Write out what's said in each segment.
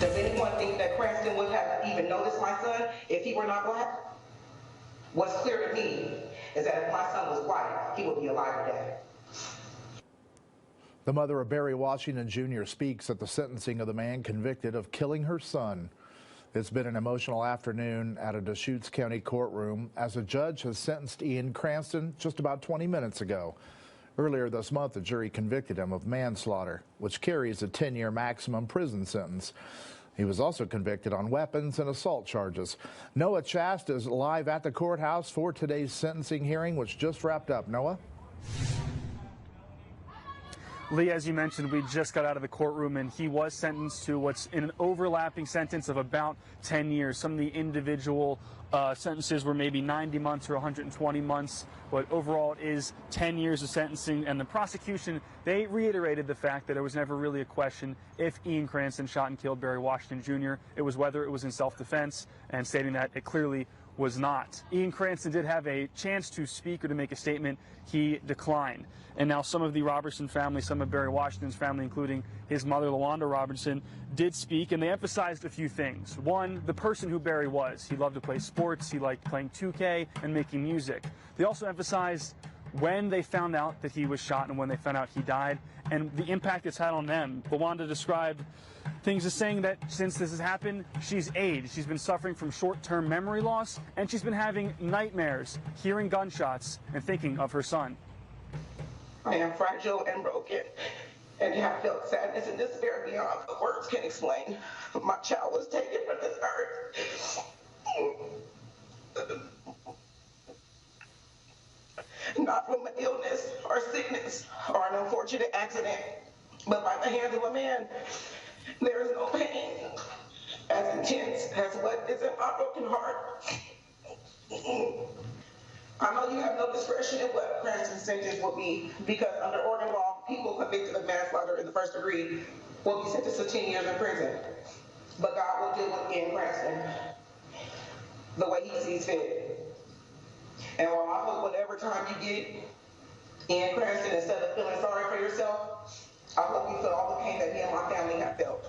Does anyone think that Cranston would have even noticed my son if he were not black? What's clear to me is that if my son was white, he would be alive today. The mother of Barry Washington Jr. speaks at the sentencing of the man convicted of killing her son. It's been an emotional afternoon at a Deschutes County courtroom as a judge has sentenced Ian Cranston just about 20 minutes ago. Earlier this month, the jury convicted him of manslaughter, which carries a 10-year maximum prison sentence. He was also convicted on weapons and assault charges. Noah Chast is live at the courthouse for today's sentencing hearing, which just wrapped up. Noah? Lee, as you mentioned, we just got out of the courtroom, and he was sentenced to what's in an overlapping sentence of about 10 years. Some of the individual sentences were maybe 90 months or 120 months, but overall it is 10 years of sentencing. And the prosecution, they reiterated the fact that it was never really a question if Ian Cranston shot and killed Barry Washington Jr. It was whether it was in self-defense, and stating that it clearly was not. Ian Cranston did have a chance to speak or to make a statement. He declined. And now some of the Robertson family, some of Barry Washington's family, including his mother, LaWanda Robertson, did speak, and they emphasized a few things. One, the person who Barry was. He loved to play sports. He liked playing 2K and making music. They also emphasized when they found out that he was shot and when they found out he died, and the impact it's had on them. LaWanda described things as saying that since this has happened, she's aged. She's been suffering from short-term memory loss, and she's been having nightmares, hearing gunshots, and thinking of her son. I am fragile and broken, and have felt sadness and despair beyond the words can explain. My child was taken from this earth. Not from an illness or sickness or an unfortunate accident, but by the hands of a man. There is no pain as intense as what is in my broken heart. I know you have no discretion in what Cranston's sentence will be, because under Oregon law, people convicted of manslaughter in the first degree will be sentenced to 10 years in prison. But God will deal with Ian Cranston the way he sees fit. And while I hope whatever time you get Ian Cranston, instead of feeling sorry for yourself, I hope you feel all the pain that me and my family have felt.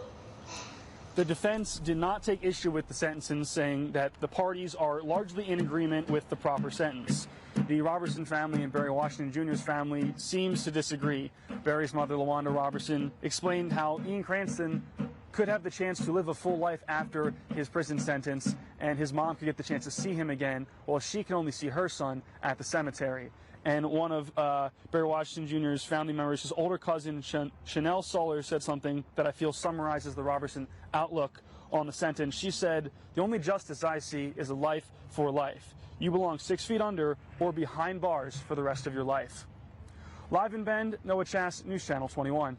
The defense did not take issue with the sentencing, saying that the parties are largely in agreement with the proper sentence. The Robertson family and Barry Washington Jr.'s family seems to disagree. Barry's mother, LaWanda Robertson, explained how Ian Cranston could have the chance to live a full life after his prison sentence, and his mom could get the chance to see him again, while she can only see her son at the cemetery. And one of Barry Washington Jr.'s family members, his older cousin, Chanel Soller, said something that I feel summarizes the Robertson outlook on the sentence. She said, "The only justice I see is a life for life. You belong 6 feet under or behind bars for the rest of your life." Live in Bend, Noah Chast, News Channel 21.